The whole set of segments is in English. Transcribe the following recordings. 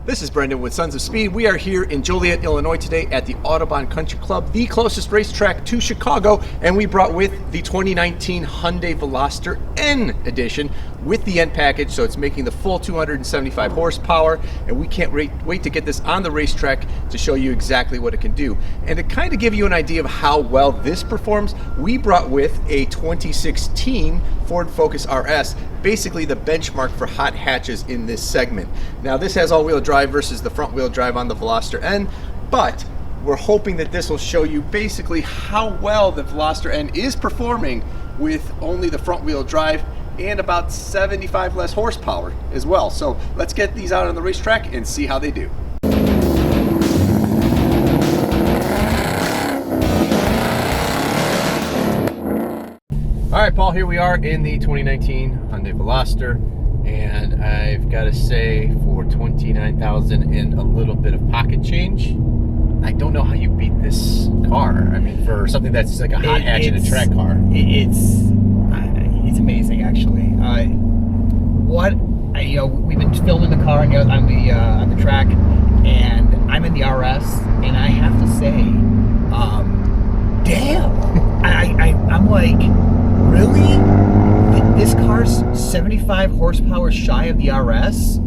This is Brendan with Sons of Speed. We are here in Joliet, Illinois today at the Autobahn Country Club, the closest racetrack to Chicago, and we brought with the 2019 Hyundai Veloster N edition with the N package, so it's making the full 275 horsepower, and we can't wait to get this on the racetrack to show you exactly what it can do. And to kind of give you an idea of how well this performs, we brought with a 2016 Ford Focus RS, basically the benchmark for hot hatches in this segment. Now this has all-wheel drive versus the front-wheel drive on the Veloster N, but we're hoping that this will show you basically how well the Veloster N is performing with only the front-wheel drive and about 75 less horsepower as well. So let's get these out on the racetrack and see how they do. All right, Paul, here we are in the 2019 Hyundai Veloster, and I've got to say, for $29,000 and a little bit of pocket change, I don't know how you beat this car. I mean, for something that's like a hot hatch in a track car. It's amazing, actually. We've been filming the car on the track, and I'm in the RS, and I have to say, damn! I'm like, really? This car's 75 horsepower shy of the RS,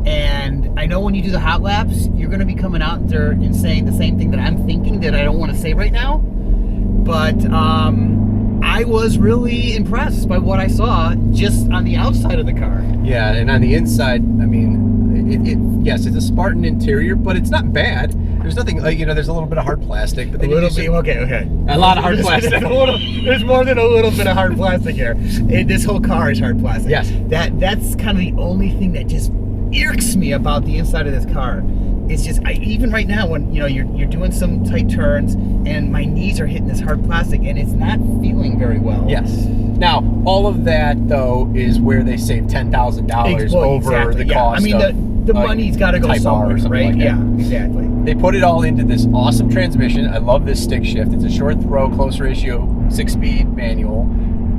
and I know when you do the hot laps, you're going to be coming out there and saying the same thing that I'm thinking that I don't want to say right now, but I was really impressed by what I saw just on the outside of the car. Yeah, and on the inside, I mean, yes, it's a Spartan interior, but it's not bad. There's nothing like, there's a little bit of hard plastic, but then okay. A lot of hard plastic. There's more than a little bit of hard plastic here. This whole car is hard plastic. Yes. That's kind of the only thing that just irks me about the inside of this car. It's just, even right now when you're doing some tight turns and my knees are hitting this hard plastic and it's not feeling very well. Yes. Now, all of that though is where they save $10,000 over the cost. I mean, the money's got to go somewhere, right? Like yeah, exactly. They put it all into this awesome transmission. I love this stick shift. It's a short throw, close ratio, 6-speed manual,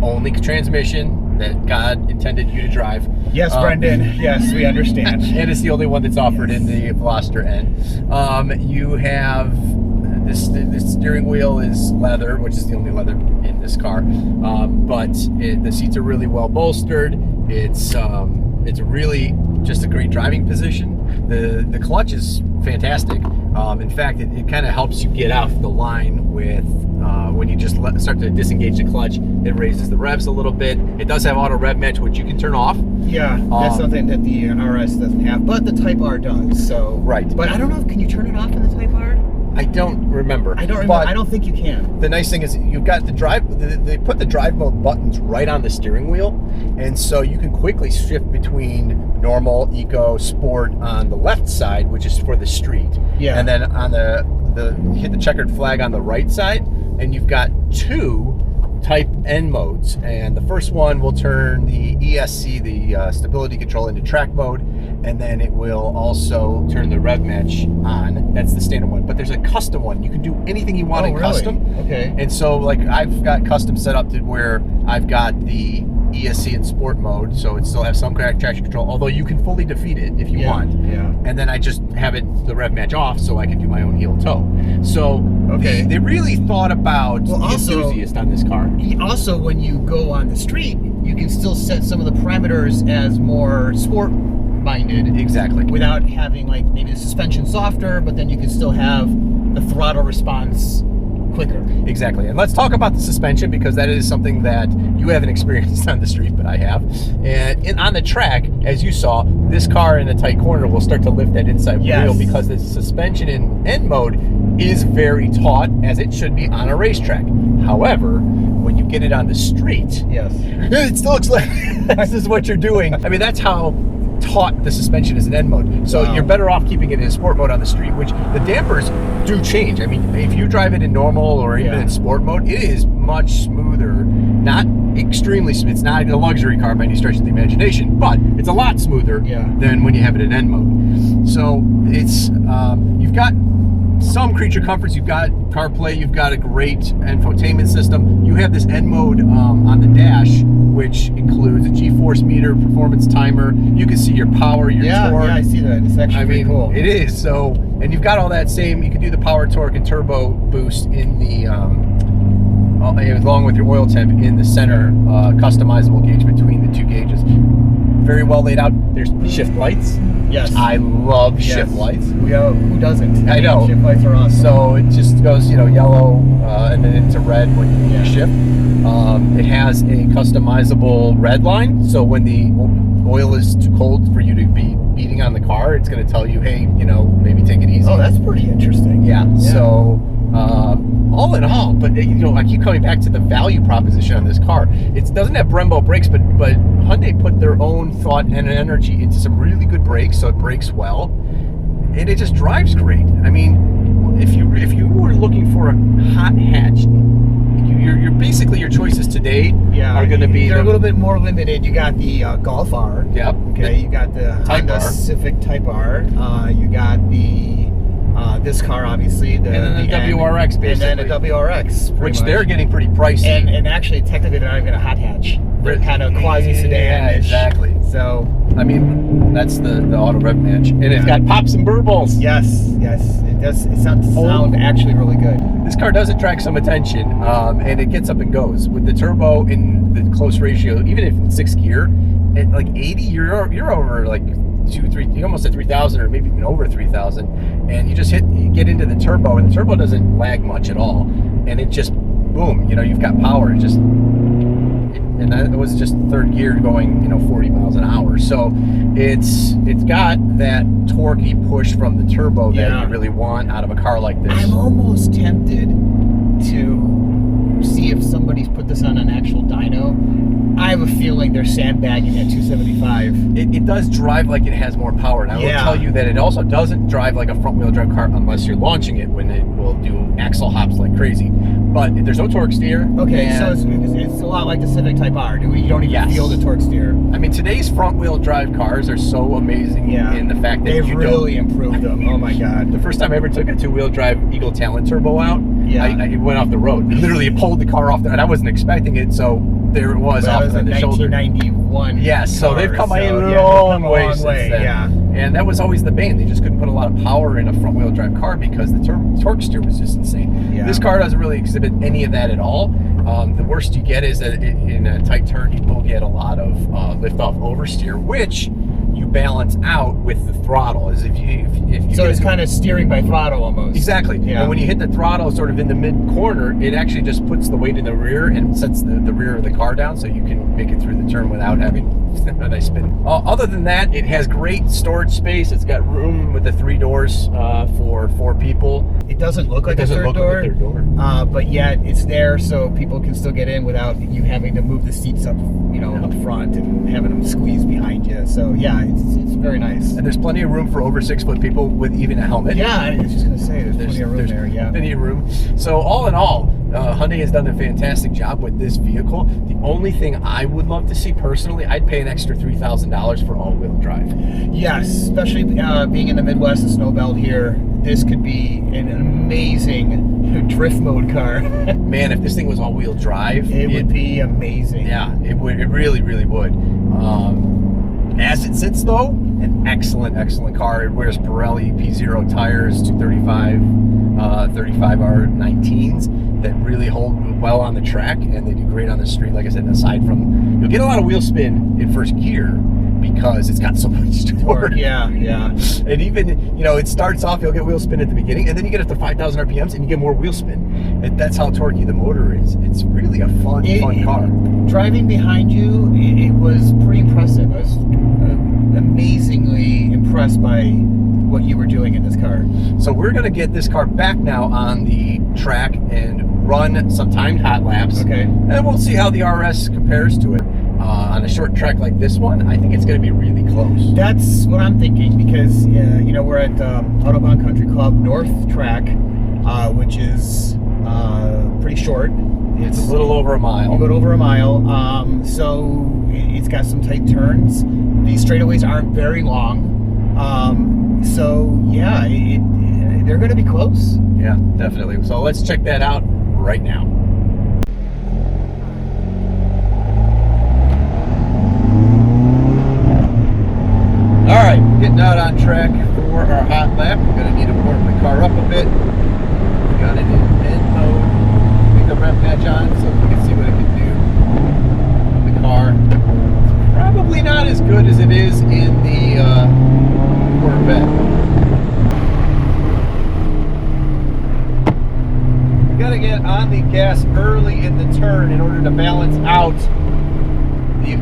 only transmission that God intended you to drive. Yes, Brendan. Yes, we understand. And it's the only one that's offered in the Veloster N. You have this steering wheel is leather, which is the only leather in this car. But the seats are really well bolstered. It's really just a great driving position. The clutch is fantastic. In fact, it kind of helps you get off the line with when you just start to disengage the clutch. It raises the revs a little bit. It does have auto rev match, which you can turn off. Yeah, that's something that the RS doesn't have, but the Type R does. So right. But I don't know, can you turn it off in the Type R? I don't remember. I don't think you can. The nice thing is you've got the drive. They put the drive mode buttons right on the steering wheel, and so you can quickly shift between normal, eco, sport on the left side, which is for the street. Yeah. And then on you hit the checkered flag on the right side, and you've got two Type N modes, and the first one will turn the ESC, the stability control, into track mode, and then it will also turn the rev match on. That's the standard one, but there's a custom one. You can do anything you want in custom. Okay. And so, like, I've got custom set up to where I've got the ESC in sport mode, so it still has some traction control, although you can fully defeat it if you want. Yeah. And then I just have the rev match off so I can do my own heel toe. So they really thought about the enthusiast on this car. Also, when you go on the street, you can still set some of the parameters as more sport minded. Exactly. Without having, like, maybe the suspension softer, but then you can still have the throttle response quicker. Exactly. And let's talk about the suspension, because that is something that you haven't experienced on the street, but I have. And on the track, as you saw, this car in a tight corner will start to lift that inside wheel, because the suspension in N mode is very taut, as it should be on a racetrack. However, when you get it on the street, it still looks like this is what you're doing. I mean, that's how taut the suspension is in N mode. So you're better off keeping it in sport mode on the street, which the dampers do change. I mean, if you drive it in normal or even in sport mode, it is much smoother. Not extremely smooth. It's not a luxury car by any stretch of the imagination, but it's a lot smoother than when you have it in N mode. So it's you've got some creature comforts. You've got CarPlay, you've got a great infotainment system. You have this N mode on the dash, which includes a G-force meter, performance timer. You can see your power, your torque. Yeah, I see that. It's actually pretty cool. It is. So, and you've got all that same. You can do the power, torque, and turbo boost in the along with your oil temp in the center customizable gauge between the two gauges. Very well laid out. There's shift lights. Yes. I love shift lights. Who doesn't? I know. Shift lights are awesome. So it just goes, yellow and then into red when you shift. It has a customizable red line. So when the oil is too cold for you to be beating on the car, it's going to tell you, hey, maybe take it easy. Oh, that's pretty interesting. Yeah. So all in all, but I keep coming back to the value proposition on this car. It doesn't have Brembo brakes, but Hyundai put their own thought and energy into some really good brakes, so it brakes well, and it just drives great. I mean, if you were looking for a hot hatch, you're basically your choices today are going to be. They're a little bit more limited. You got the Golf R. Yep. Okay. You got the Honda Civic Type R. You got the this car, obviously, and then the WRX, basically. And then a WRX, which they're getting pretty pricey. And actually, technically, they're not even a hot hatch. They're kind of quasi sedan. Yeah, exactly. So, I mean, that's the auto rev match, and it's got pops and burbles. Yes, it does. It sound actually really good. This car does attract some attention, and it gets up and goes with the turbo in the close ratio. Even if it's 6th gear, at like 80, you're over like 2-3, you almost at 3,000 or maybe even over 3,000, and you get into the turbo, and the turbo doesn't lag much at all, and it just boom, you've got power. And that was just 3rd gear going 40 miles an hour. So it's got that torquey push from the turbo that you really want out of a car like this. I'm almost tempted to see if somebody's put this on an actual dyno. I have a feeling they're sandbagging at 275. It does drive like it has more power, and I will tell you that it also doesn't drive like a front-wheel drive car unless you're launching it, when it will do axle hops like crazy. But there's no torque steer. Okay, so it's a lot like the Civic Type R. You don't even feel the torque steer. I mean, today's front-wheel drive cars are so amazing in the fact that they've really improved them. Oh my God! The first time I ever took a 2-wheel drive Eagle Talent turbo out, it went off the road. Literally, it pulled the car off, and I wasn't expecting it, so there it was off on the shoulder. 1991. Yes, so they've come a long way since then. Yeah. And that was always the bane. They just couldn't put a lot of power in a front-wheel drive car because the torque steer was just insane. Yeah. This car doesn't really exhibit any of that at all. The worst you get is that in a tight turn, you will get a lot of lift-off oversteer, which you balance out with the throttle. As if you so it's kind of steering by throttle almost. Exactly. Yeah. And when you hit the throttle sort of in the mid-corner, it actually just puts the weight in the rear and sets the rear of the car down so you can make it through the turn without having a nice spin. Other than that, it has great storage space. It's got room with the 3 doors for 4 people. It doesn't look like a third door, but yet it's there so people can still get in without you having to move the seats up, up front and having them squeeze behind you. So yeah, it's very nice. And there's plenty of room for over 6-foot people with even a helmet. Yeah, I was just gonna say there's plenty of room there. Yeah, plenty of room. So all in all, Hyundai has done a fantastic job with this vehicle. The only thing I would love to see personally, I'd pay an extra $3,000 for all-wheel drive. Yes, especially being in the Midwest and snow belt here, this could be an amazing drift mode car. Man, if this thing was all-wheel drive, it would be amazing. Yeah, it would. It really, really would. As it sits, though, an excellent car. It wears Pirelli P0 tires, 235, 35R19s that really hold well on the track, and they do great on the street. Like I said, aside from, you'll get a lot of wheel spin in 1st gear because it's got so much torque. Yeah. And even, it starts off, you'll get wheel spin at the beginning, and then you get up to 5,000 RPMs and you get more wheel spin. And that's how torquey the motor is. It's really a fun car. Driving behind you, it was pretty impressive. I was amazingly impressed by what you were doing in this car. So we're going to get this car back now on the track and run some timed hot laps. Okay. And we'll see how the RS compares to it. On a short track like this one, I think it's going to be really close. That's what I'm thinking because, we're at Autobahn Country Club North track, which is pretty short. It's a little over a mile. A little over a mile. So it's got some tight turns. These straightaways aren't very long. So yeah, they're going to be close. Yeah, definitely. So let's check that out right now. All right, getting out on track for our hot lap. We're going to need to warm the car up a bit. Got it in N mode. Put the rev patch on so we can see what it can do. The car, probably not as good as it is in the Corvette. You got to get on the gas early in the turn in order to balance out the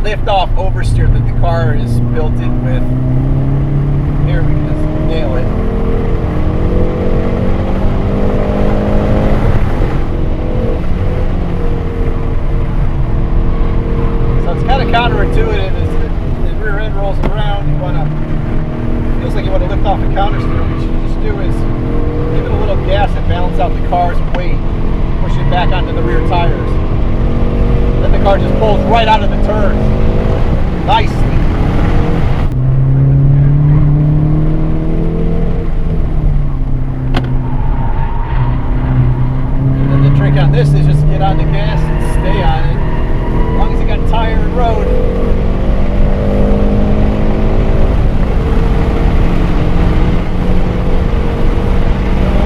lift-off oversteer that the car is built in with. Here we can just nail it. So it's kind of counterintuitive as the rear end rolls around. You want to, feels like you want to lift off the counter steer. What you should just do is give it a little gas and balance out the car's weight, push it back onto the rear tires. Then the car just pulls right out of the turn nicely. And then the trick on this is just get on the gas and stay on it. As long as you got a tire and road.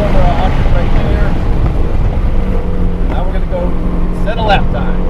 Over 100 right there. Now we're going to go set a lap time.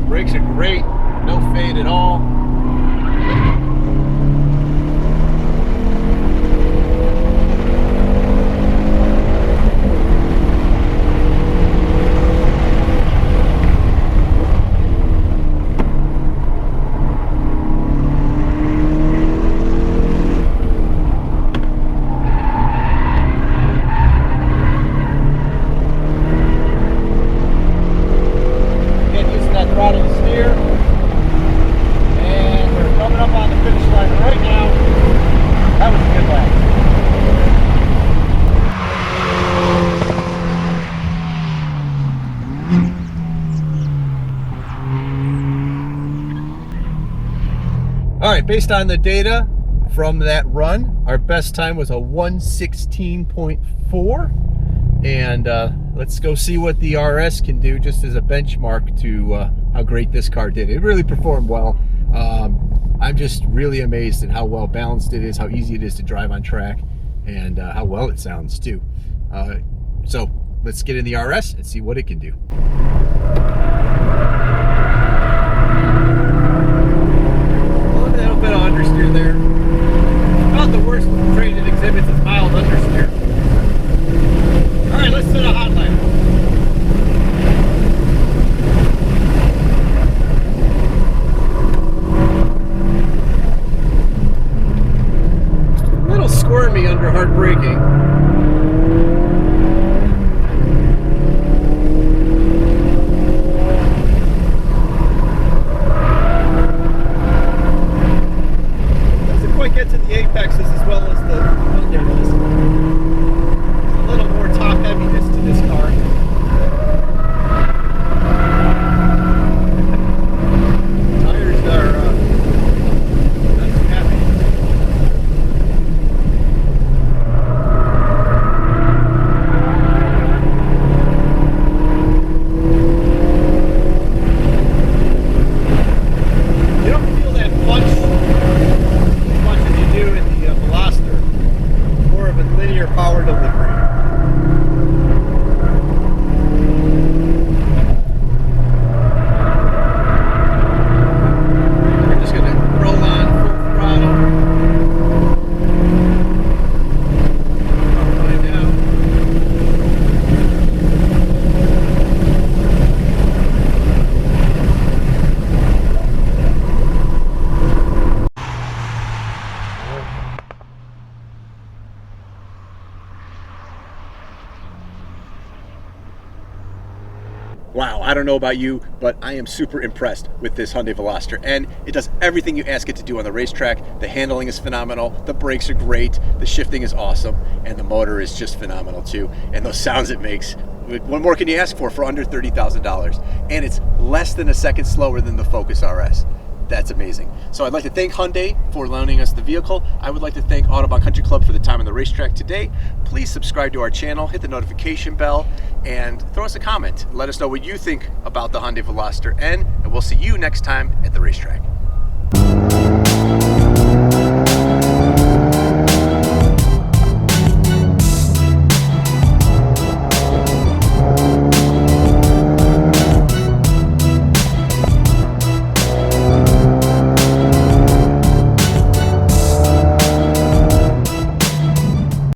Brakes are great, no fade at all. Again, using that throttle to steer. And we're coming up on the finish line right now. That was a good lap. All right, based on the data from that run, our best time was a 1:16.4. And let's go see what the RS can do just as a benchmark to how great this car did. It really performed well. I'm just really amazed at how well balanced it is, how easy it is to drive on track, and how well it sounds too. So let's get in the RS and see what it can do. A little bit of understeer there. About the worst trait it exhibits is mild understeer. All right, let's set a hot lap. A little squirmy under hard braking. Doesn't quite get to the apexes as well as the Hyundai does. A little more top heaviness to this car. Tires are not too happy. I don't know about you, but I am super impressed with this Hyundai Veloster N. It does everything you ask it to do on the racetrack. The handling is phenomenal, the brakes are great, the shifting is awesome, and the motor is just phenomenal too. And those sounds it makes, what more can you ask for under $30,000? And it's less than a second slower than the Focus RS. That's amazing. So I'd like to thank Hyundai for loaning us the vehicle. I would like to thank Autobahn Country Club for the time on the racetrack today. Please subscribe to our channel, hit the notification bell, and throw us a comment. Let us know what you think about the Hyundai Veloster N, and we'll see you next time at the racetrack.